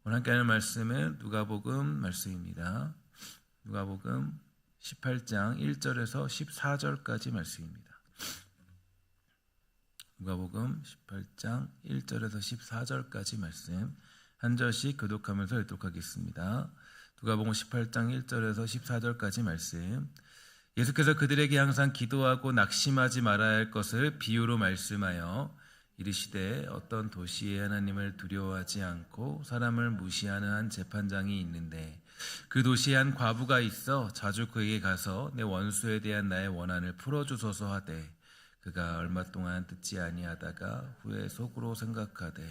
오늘 함께 하는 말씀은 누가복음 말씀입니다. 누가복음 18장 1절에서 14절까지 말씀입니다. 누가복음 18장 1절에서 14절까지 말씀 한 절씩 교독하면서 읽도록 하겠습니다. 누가복음 18장 1절에서 14절까지 말씀. 예수께서 그들에게 항상 기도하고 낙심하지 말아야 할 것을 비유로 말씀하여 이르시되 어떤 도시에 하나님을 두려워하지 않고 사람을 무시하는 한 재판장이 있는데 그 도시에 한 과부가 있어 자주 그에게 가서 내 원수에 대한 나의 원한을 풀어주소서 하되 그가 얼마 동안 듣지 아니하다가 후에 속으로 생각하되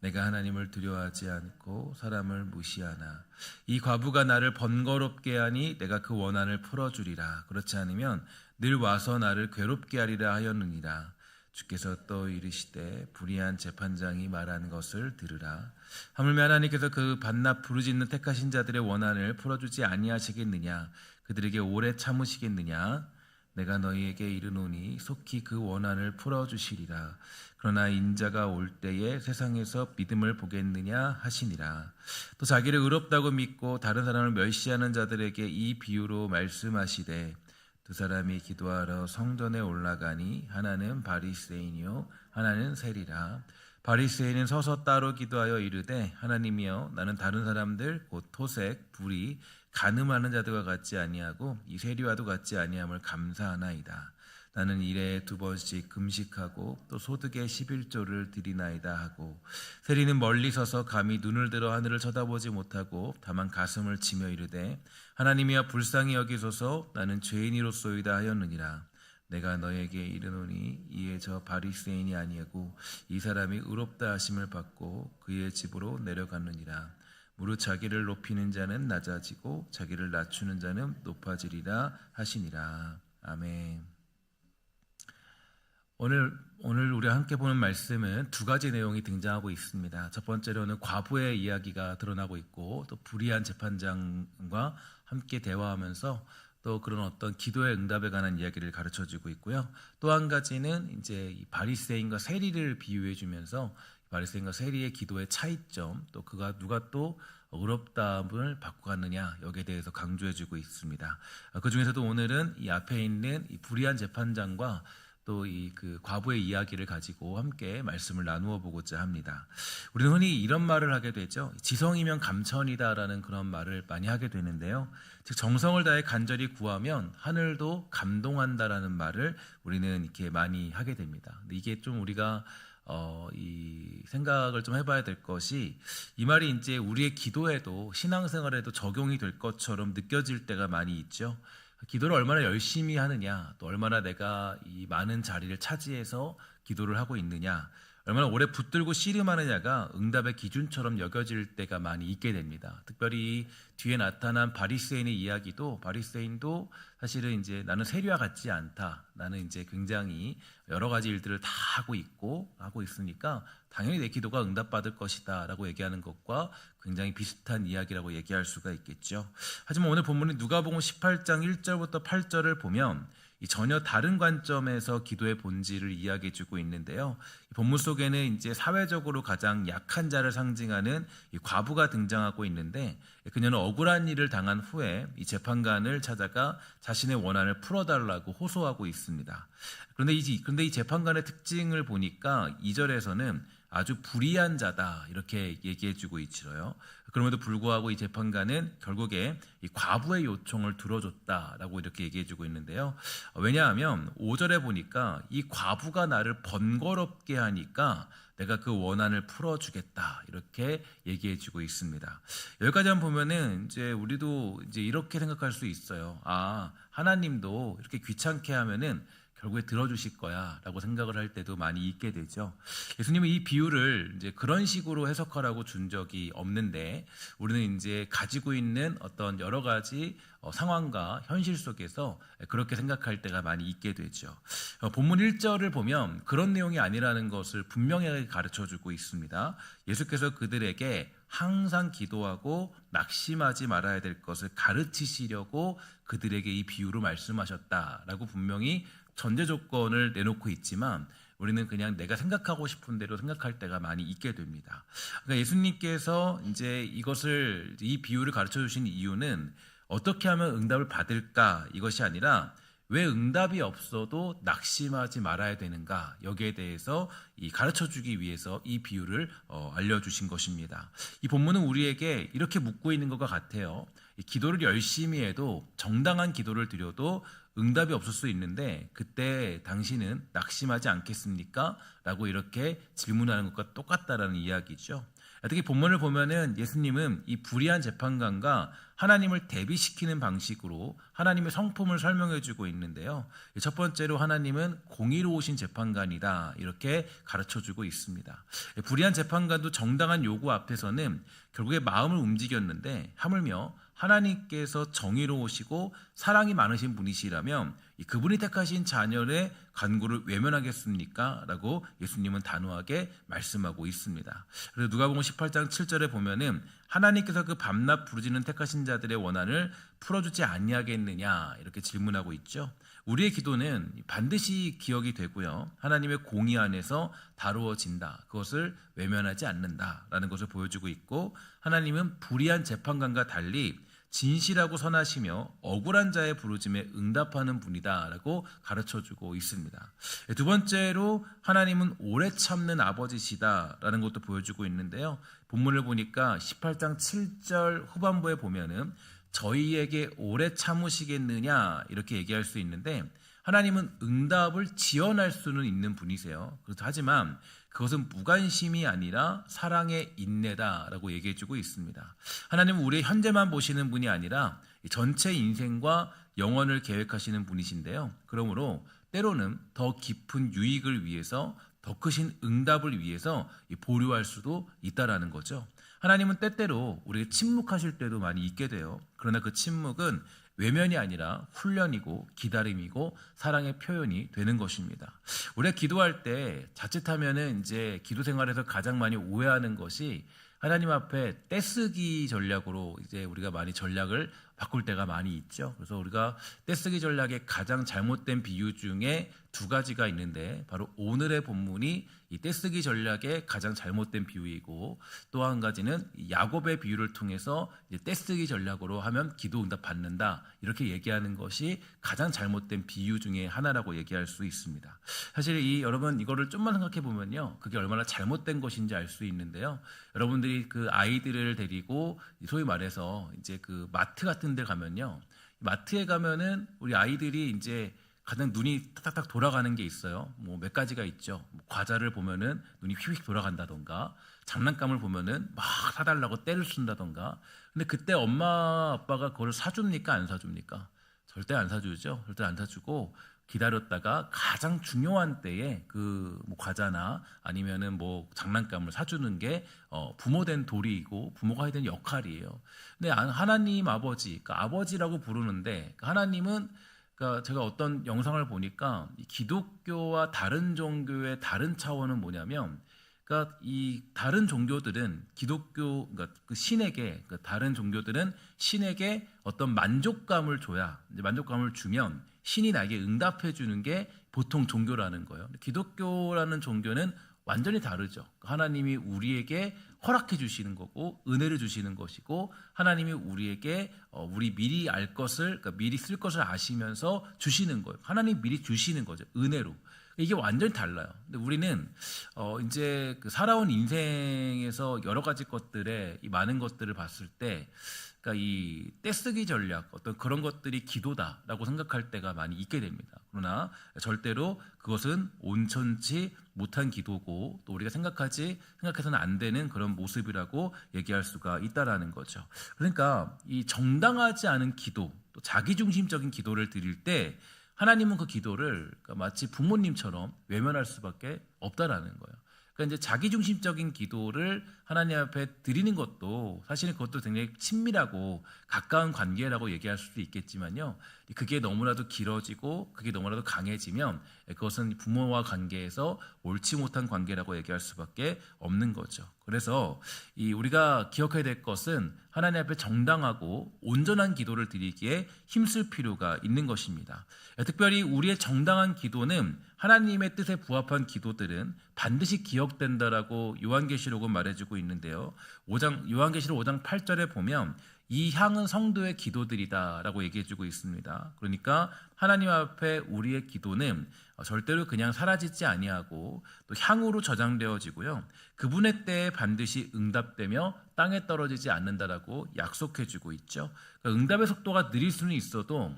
내가 하나님을 두려워하지 않고 사람을 무시하나 이 과부가 나를 번거롭게 하니 내가 그 원한을 풀어주리라. 그렇지 않으면 늘 와서 나를 괴롭게 하리라 하였느니라. 주께서 또 이르시되 불의한 재판장이 말하는 것을 들으라. 하물며 하나님께서 그 반납 부르짖는 택하신 자들의 원한을 풀어주지 아니하시겠느냐. 그들에게 오래 참으시겠느냐. 내가 너희에게 이르노니 속히 그 원한을 풀어주시리라. 그러나 인자가 올 때에 세상에서 믿음을 보겠느냐 하시니라. 또 자기를 의롭다고 믿고 다른 사람을 멸시하는 자들에게 이 비유로 말씀하시되 두 사람이 기도하러 성전에 올라가니 하나는 바리새인이요 하나는 세리라. 바리새인은 서서 따로 기도하여 이르되 하나님이여 나는 다른 사람들 곧 토색, 불의, 간음하는 자들과 같지 아니하고 이 세리와도 같지 아니함을 감사하나이다. 나는 일에 2번씩 금식하고 또 소득의 11조를 드리나이다 하고 세리는 멀리 서서 감히 눈을 들어 하늘을 쳐다보지 못하고 다만 가슴을 치며 이르되 하나님이여 불쌍히 여기소서 나는 죄인이로소이다 하였느니라. 내가 너에게 이르노니 이에 저 바리새인이 아니하고 이 사람이 의롭다 하심을 받고 그의 집으로 내려갔느니라. 무릇 자기를 높이는 자는 낮아지고 자기를 낮추는 자는 높아지리라 하시니라. 아멘. 오늘 우리가 함께 보는 말씀은 두 가지 내용이 등장하고 있습니다. 첫 번째로는 과부의 이야기가 드러나고 있고 또 불의한 재판장과 함께 대화하면서 또 그런 어떤 기도의 응답에 관한 이야기를 가르쳐주고 있고요. 또 한 가지는 이제 이 바리새인과 세리를 비유해 주면서 바리새인과 세리의 기도의 차이점, 또 누가 또 의롭다함을 받고 갔느냐 여기에 대해서 강조해주고 있습니다. 그 중에서도 오늘은 이 앞에 있는 이 불의한 재판장과 또 이 그 과부의 이야기를 가지고 함께 말씀을 나누어 보고자 합니다. 우리는 흔히 이런 말을 하게 되죠. 지성이면 감천이다라는 그런 말을 많이 하게 되는데요. 즉 정성을 다해 간절히 구하면 하늘도 감동한다라는 말을 우리는 이렇게 많이 하게 됩니다. 근데 이게 좀 우리가 이 생각을 좀 해봐야 될 것이 이 말이 이제 우리의 기도에도 신앙생활에도 적용이 될 것처럼 느껴질 때가 많이 있죠. 기도를 얼마나 열심히 하느냐, 또 얼마나 내가 이 많은 자리를 차지해서 기도를 하고 있느냐, 얼마나 오래 붙들고 씨름하느냐가 응답의 기준처럼 여겨질 때가 많이 있게 됩니다. 특별히 뒤에 나타난 바리새인의 이야기도 바리새인도 사실은 이제 나는 세리와 같지 않다. 나는 이제 굉장히 여러 가지 일들을 다 하고 있으니까 당연히 내 기도가 응답받을 것이다라고 얘기하는 것과 굉장히 비슷한 이야기라고 얘기할 수가 있겠죠. 하지만 오늘 본문인 누가복음 18장 1절부터 8절을 보면 이 전혀 다른 관점에서 기도의 본질을 이야기해주고 있는데요. 이 본문 속에는 이제 사회적으로 가장 약한 자를 상징하는 이 과부가 등장하고 있는데 그녀는 억울한 일을 당한 후에 이 재판관을 찾아가 자신의 원한을 풀어달라고 호소하고 있습니다. 그런데 이 재판관의 특징을 보니까 2절에서는 아주 불의한 자다 이렇게 얘기해주고 있지요. 그럼에도 불구하고 이 재판관은 결국에 이 과부의 요청을 들어줬다라고 이렇게 얘기해주고 있는데요. 왜냐하면 5절에 보니까 이 과부가 나를 번거롭게 하니까 내가 그 원한을 풀어주겠다 이렇게 얘기해주고 있습니다. 여기까지 한번 보면은 이제 우리도 이제 이렇게 생각할 수 있어요. 아, 하나님도 이렇게 귀찮게 하면은 결국에 들어주실 거야 라고 생각을 할 때도 많이 있게 되죠. 예수님은 이 비유를 이제 그런 식으로 해석하라고 준 적이 없는데 우리는 이제 가지고 있는 어떤 여러 가지 상황과 현실 속에서 그렇게 생각할 때가 많이 있게 되죠. 본문 1절을 보면 그런 내용이 아니라는 것을 분명하게 가르쳐주고 있습니다. 예수께서 그들에게 항상 기도하고 낙심하지 말아야 될 것을 가르치시려고 그들에게 이 비유로 말씀하셨다라고 분명히 전제 조건을 내놓고 있지만 우리는 그냥 내가 생각하고 싶은 대로 생각할 때가 많이 있게 됩니다. 그러니까 예수님께서 이제 이 비유를 가르쳐 주신 이유는 어떻게 하면 응답을 받을까 이것이 아니라 왜 응답이 없어도 낙심하지 말아야 되는가 여기에 대해서 가르쳐주기 위해서 이 비유를 알려주신 것입니다. 이 본문은 우리에게 이렇게 묻고 있는 것과 같아요. 기도를 열심히 해도 정당한 기도를 드려도 응답이 없을 수 있는데 그때 당신은 낙심하지 않겠습니까? 라고 이렇게 질문하는 것과 똑같다라는 이야기죠. 특히 본문을 보면은 예수님은 이 불의한 재판관과 하나님을 대비시키는 방식으로 하나님의 성품을 설명해 주고 있는데요. 첫 번째로 하나님은 공의로우신 재판관이다 이렇게 가르쳐 주고 있습니다. 불의한 재판관도 정당한 요구 앞에서는 결국에 마음을 움직였는데 하물며 하나님께서 정의로우시고 사랑이 많으신 분이시라면 그분이 택하신 자녀의 간구를 외면하겠습니까? 라고 예수님은 단호하게 말씀하고 있습니다. 그래서 누가복음 18장 7절에 보면은 하나님께서 그 밤낮 부르짖는 택하신 자들의 원한을 풀어주지 아니하겠느냐 이렇게 질문하고 있죠. 우리의 기도는 반드시 기억이 되고요. 하나님의 공의 안에서 다루어진다. 그것을 외면하지 않는다라는 것을 보여주고 있고 하나님은 불의한 재판관과 달리 진실하고 선하시며 억울한 자의 부르짖에 응답하는 분이다라고 가르쳐주고 있습니다. 두 번째로 하나님은 오래 참는 아버지시다라는 것도 보여주고 있는데요. 본문을 보니까 18장 7절 후반부에 보면은 저희에게 오래 참으시겠느냐 이렇게 얘기할 수 있는데 하나님은 응답을 지연할 수는 있는 분이세요. 하지만 그것은 무관심이 아니라 사랑의 인내다라고 얘기해주고 있습니다. 하나님은 우리의 현재만 보시는 분이 아니라 전체 인생과 영원을 계획하시는 분이신데요. 그러므로 때로는 더 깊은 유익을 위해서 더 크신 응답을 위해서 보류할 수도 있다라는 거죠. 하나님은 때때로 우리가 침묵하실 때도 많이 있게 돼요. 그러나 그 침묵은 외면이 아니라 훈련이고 기다림이고 사랑의 표현이 되는 것입니다. 우리가 기도할 때 자칫하면은 이제 기도 생활에서 가장 많이 오해하는 것이 하나님 앞에 떼쓰기 전략으로 이제 우리가 많이 전략을 바꿀 때가 많이 있죠. 그래서 우리가 떼쓰기 전략의 가장 잘못된 비유 중에 두 가지가 있는데 바로 오늘의 본문이 이 떼쓰기 전략의 가장 잘못된 비유이고 또 한 가지는 야곱의 비유를 통해서 떼쓰기 전략으로 하면 기도 응답 받는다 이렇게 얘기하는 것이 가장 잘못된 비유 중에 하나라고 얘기할 수 있습니다. 사실 여러분 이거를 좀만 생각해 보면요, 그게 얼마나 잘못된 것인지 알 수 있는데요. 여러분들이 그 아이들을 데리고 소위 말해서 이제 그 마트 같은 데 가면요, 마트에 가면은 우리 아이들이 이제 가장 눈이 탁탁탁 돌아가는 게 있어요. 뭐 몇 가지가 있죠. 과자를 보면은 눈이 휙휙 돌아간다던가, 장난감을 보면은 막 사달라고 떼를 쓴다던가. 근데 그때 엄마 아빠가 그걸 사줍니까 안 사줍니까? 절대 안 사주죠. 절대 안 사주고 기다렸다가 가장 중요한 때에 뭐 과자나 아니면은 뭐 장난감을 사주는 게 부모된 도리이고 부모가 해야 되는 역할이에요. 근데 하나님 아버지, 그러니까 아버지라고 부르는데 하나님은, 그러니까 제가 어떤 영상을 보니까 이 기독교와 다른 종교의 다른 차원은 뭐냐면, 그러니까 이 다른 종교들은 그러니까 그 신에게, 그러니까 다른 종교들은 신에게 어떤 만족감을 줘야, 이제 만족감을 주면 신이 나에게 응답해 주는 게 보통 종교라는 거예요. 기독교라는 종교는 완전히 다르죠. 하나님이 우리에게 허락해 주시는 거고 은혜를 주시는 것이고 하나님이 우리에게 우리 미리 알 것을, 그러니까 미리 쓸 것을 아시면서 주시는 거예요. 하나님이 미리 주시는 거죠. 은혜로. 이게 완전히 달라요. 근데 우리는 이제 그 살아온 인생에서 여러 가지 것들에 이 많은 것들을 봤을 때, 그러니까 이 떼쓰기 전략, 어떤 그런 것들이 기도다라고 생각할 때가 많이 있게 됩니다. 그러나 절대로 그것은 온천치 못한 기도고 또 우리가 생각해서는 안 되는 그런 모습이라고 얘기할 수가 있다라는 거죠. 그러니까 이 정당하지 않은 기도, 또 자기중심적인 기도를 드릴 때 하나님은 그 기도를 마치 부모님처럼 외면할 수밖에 없다라는 거예요. 그러니까 이제 자기중심적인 기도를 하나님 앞에 드리는 것도 사실은 그것도 굉장히 친밀하고 가까운 관계라고 얘기할 수도 있겠지만요. 그게 너무나도 길어지고 그게 너무나도 강해지면 그것은 부모와 관계에서 옳지 못한 관계라고 얘기할 수밖에 없는 거죠. 그래서 우리가 기억해야 될 것은 하나님 앞에 정당하고 온전한 기도를 드리기에 힘쓸 필요가 있는 것입니다. 특별히 우리의 정당한 기도는 하나님의 뜻에 부합한 기도들은 반드시 기억된다라고 요한계시록은 말해주고 있는데요. 요한계시록 5장 8절에 보면 이 향은 성도의 기도들이다라고 얘기해주고 있습니다. 그러니까 하나님 앞에 우리의 기도는 절대로 그냥 사라지지 아니하고 또 향으로 저장되어지고요. 그분의 때에 반드시 응답되며 땅에 떨어지지 않는다라고 약속해주고 있죠. 그러니까 응답의 속도가 느릴 수는 있어도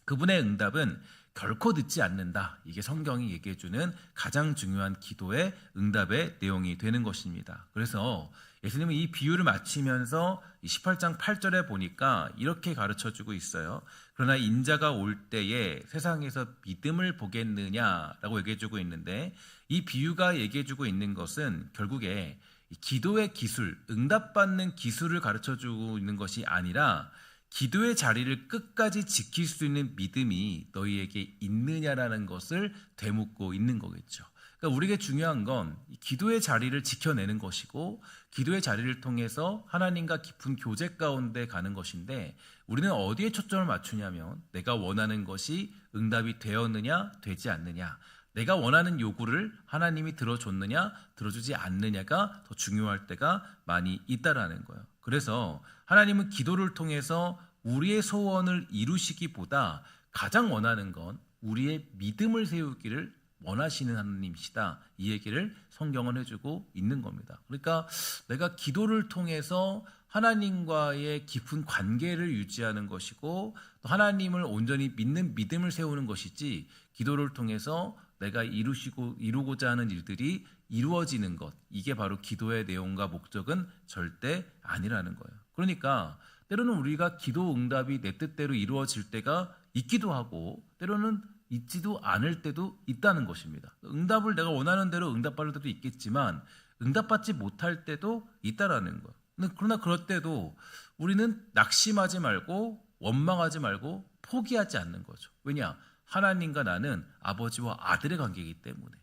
그분의 응답은 결코 늦지 않는다. 이게 성경이 얘기해주는 가장 중요한 기도의 응답의 내용이 되는 것입니다. 그래서 예수님은 이 비유를 마치면서 18장 8절에 보니까 이렇게 가르쳐주고 있어요. 그러나 인자가 올 때에 세상에서 믿음을 보겠느냐라고 얘기해주고 있는데, 이 비유가 얘기해주고 있는 것은 결국에 기도의 기술, 응답받는 기술을 가르쳐주고 있는 것이 아니라 기도의 자리를 끝까지 지킬 수 있는 믿음이 너희에게 있느냐라는 것을 되묻고 있는 거겠죠. 그러니까 우리에게 중요한 건 기도의 자리를 지켜내는 것이고, 기도의 자리를 통해서 하나님과 깊은 교제 가운데 가는 것인데, 우리는 어디에 초점을 맞추냐면 내가 원하는 것이 응답이 되었느냐 되지 않느냐, 내가 원하는 요구를 하나님이 들어줬느냐 들어주지 않느냐가 더 중요할 때가 많이 있다라는 거예요. 그래서 하나님은 기도를 통해서 우리의 소원을 이루시기보다 가장 원하는 건 우리의 믿음을 세우기를 원하시는 하나님이시다. 이 얘기를 성경은 해주고 있는 겁니다. 그러니까 내가 기도를 통해서 하나님과의 깊은 관계를 유지하는 것이고, 또 하나님을 온전히 믿는 믿음을 세우는 것이지, 기도를 통해서 내가 이루고자 하는 일들이 이루어지는 것, 이게 바로 기도의 내용과 목적은 절대 아니라는 거예요. 그러니까 때로는 우리가 기도 응답이 내 뜻대로 이루어질 때가 있기도 하고, 때로는 있지도 않을 때도 있다는 것입니다. 응답을 내가 원하는 대로 응답받을 때도 있겠지만 응답받지 못할 때도 있다라는 거예요. 그러나 그럴 때도 우리는 낙심하지 말고 원망하지 말고 포기하지 않는 거죠. 왜냐? 하나님과 나는 아버지와 아들의 관계이기 때문에.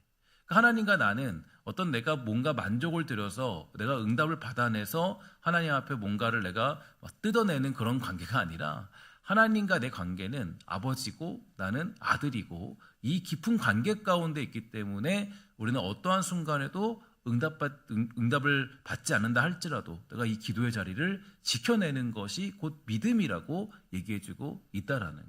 하나님과 나는 어떤 내가 뭔가 만족을 들여서 내가 응답을 받아내서 하나님 앞에 뭔가를 내가 뜯어내는 그런 관계가 아니라, 하나님과 내 관계는 아버지고 나는 아들이고, 이 깊은 관계 가운데 있기 때문에 우리는 어떠한 순간에도 응답을 받지 않는다 할지라도 내가 이 기도의 자리를 지켜내는 것이 곧 믿음이라고 얘기해주고 있다라는 거예요.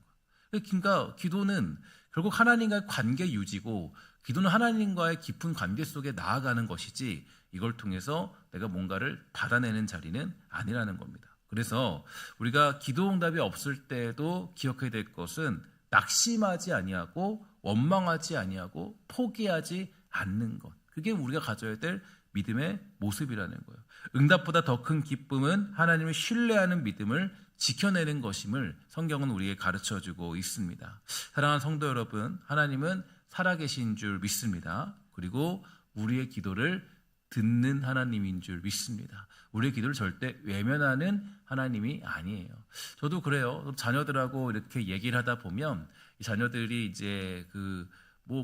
그러니까 기도는 결국 하나님과의 관계 유지고, 기도는 하나님과의 깊은 관계 속에 나아가는 것이지, 이걸 통해서 내가 뭔가를 받아내는 자리는 아니라는 겁니다. 그래서 우리가 기도 응답이 없을 때도 기억해야 될 것은 낙심하지 아니하고 원망하지 아니하고 포기하지 않는 것. 그게 우리가 가져야 될 믿음의 모습이라는 거예요. 응답보다 더 큰 기쁨은 하나님을 신뢰하는 믿음을 지켜내는 것임을 성경은 우리에게 가르쳐주고 있습니다. 사랑하는 성도 여러분, 하나님은 살아계신 줄 믿습니다. 그리고 우리의 기도를 듣는 하나님인 줄 믿습니다. 우리의 기도를 절대 외면하는 하나님이 아니에요. 저도 그래요. 자녀들하고 이렇게 얘기를 하다 보면 이 자녀들이 이제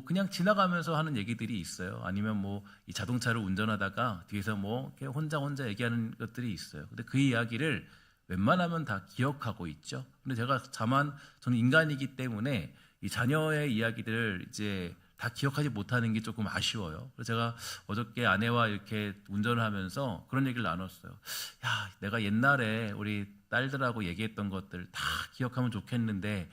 그냥 지나가면서 하는 얘기들이 있어요. 아니면 이 자동차를 운전하다가 뒤에서 이렇게 혼자 얘기하는 것들이 있어요. 근데 그 이야기를 웬만하면 다 기억하고 있죠. 근데 저는 인간이기 때문에 이 자녀의 이야기들을 이제 다 기억하지 못하는 게 조금 아쉬워요. 그래서 제가 어저께 아내와 이렇게 운전을 하면서 그런 얘기를 나눴어요. 야, 내가 옛날에 우리 딸들하고 얘기했던 것들 다 기억하면 좋겠는데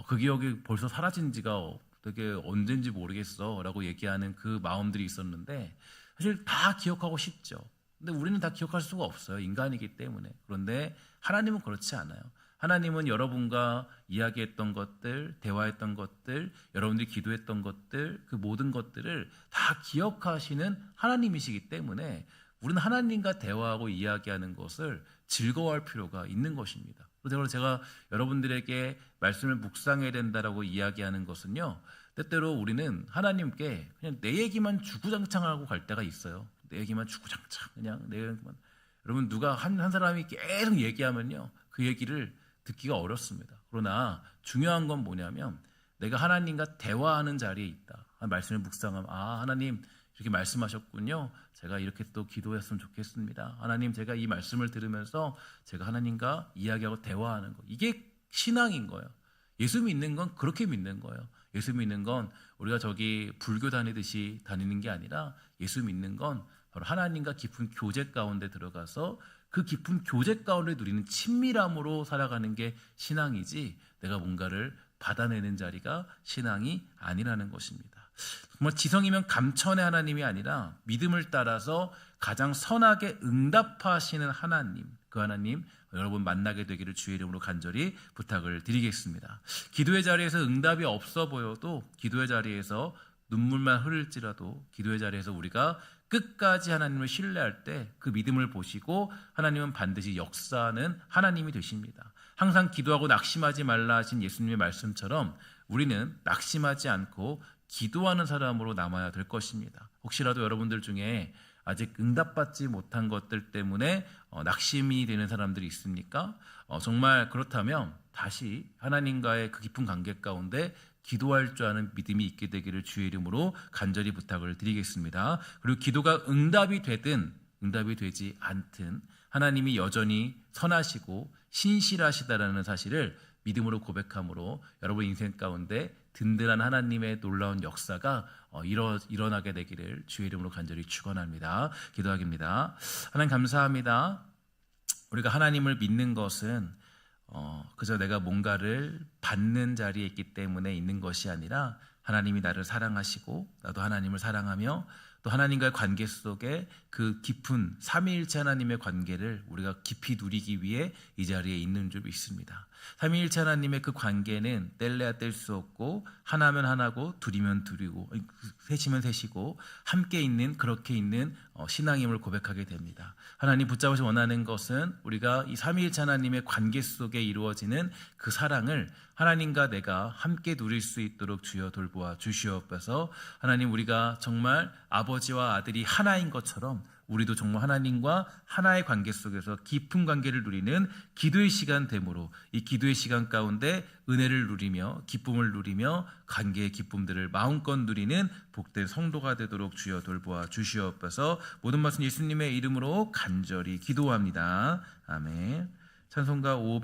그 기억이 벌써 사라진 지가 되게 언젠지 모르겠어 라고 얘기하는 그 마음들이 있었는데, 사실 다 기억하고 싶죠. 근데 우리는 다 기억할 수가 없어요. 인간이기 때문에. 그런데 하나님은 그렇지 않아요. 하나님은 여러분과 이야기했던 것들, 대화했던 것들, 여러분들이 기도했던 것들, 그 모든 것들을 다 기억하시는 하나님이시기 때문에 우리는 하나님과 대화하고 이야기하는 것을 즐거워할 필요가 있는 것입니다. 그래서 제가 여러분들에게 말씀을 묵상해야 된다라고 이야기하는 것은요, 때때로 우리는 하나님께 그냥 내 얘기만 주구장창하고 갈 때가 있어요. 내 얘기만 주구장창, 그냥 내 얘기만. 여러분, 누가 한 사람이 계속 얘기하면요, 그 얘기를 듣기가 어렵습니다. 그러나 중요한 건 뭐냐면 내가 하나님과 대화하는 자리에 있다. 말씀을 묵상하면 하나님 이렇게 말씀하셨군요. 제가 이렇게 또 기도했으면 좋겠습니다. 하나님, 제가 이 말씀을 들으면서 제가 하나님과 이야기하고 대화하는 거, 이게 신앙인 거예요. 예수 믿는 건 그렇게 믿는 거예요. 예수 믿는 건 우리가 저기 불교 다니듯이 다니는 게 아니라, 예수 믿는 건 바로 하나님과 깊은 교제 가운데 들어가서 그 깊은 교제 가운데 누리는 친밀함으로 살아가는 게 신앙이지, 내가 뭔가를 받아내는 자리가 신앙이 아니라는 것입니다. 정말 지성이면 감천의 하나님이 아니라 믿음을 따라서 가장 선하게 응답하시는 하나님, 그 하나님 여러분 만나게 되기를 주의 이름으로 간절히 부탁을 드리겠습니다. 기도의 자리에서 응답이 없어 보여도, 기도의 자리에서 눈물만 흐를지라도, 기도의 자리에서 우리가 끝까지 하나님을 신뢰할 때 그 믿음을 보시고 하나님은 반드시 역사하는 하나님이 되십니다. 항상 기도하고 낙심하지 말라 하신 예수님의 말씀처럼 우리는 낙심하지 않고 기도하는 사람으로 남아야 될 것입니다. 혹시라도 여러분들 중에 아직 응답받지 못한 것들 때문에 낙심이 되는 사람들이 있습니까? 정말 그렇다면 다시 하나님과의 그 깊은 관계 가운데 기도할 줄 아는 믿음이 있게 되기를 주의 이름으로 간절히 부탁을 드리겠습니다. 그리고 기도가 응답이 되든 응답이 되지 않든 하나님이 여전히 선하시고 신실하시다라는 사실을 믿음으로 고백함으로 여러분 인생 가운데 든든한 하나님의 놀라운 역사가 일어나게 되기를 주의 이름으로 간절히 축원합니다. 기도하겠습니다. 하나님 감사합니다. 우리가 하나님을 믿는 것은 그저 내가 뭔가를 받는 자리에 있기 때문에 있는 것이 아니라, 하나님이 나를 사랑하시고 나도 하나님을 사랑하며 또 하나님과의 관계 속에 그 깊은 삼위일체 하나님의 관계를 우리가 깊이 누리기 위해 이 자리에 있는 줄 믿습니다. 삼위일체 하나님의 그 관계는 뗄래야 뗄 수 없고, 하나면 하나고 둘이면 둘이고 셋이면 셋이고 함께 있는, 그렇게 있는 신앙임을 고백하게 됩니다. 하나님 붙잡으시 원하는 것은 우리가 이 삼위일체 하나님의 관계 속에 이루어지는 그 사랑을 하나님과 내가 함께 누릴 수 있도록 주여 돌보아 주시옵소서. 하나님, 우리가 정말 아버지와 아들이 하나인 것처럼 우리도 정말 하나님과 하나의 관계 속에서 깊은 관계를 누리는 기도의 시간 되므로, 이 기도의 시간 가운데 은혜를 누리며 기쁨을 누리며 관계의 기쁨들을 마음껏 누리는 복된 성도가 되도록 주여 돌보아 주시옵소서. 모든 말씀 예수님의 이름으로 간절히 기도합니다. 아멘. 찬송가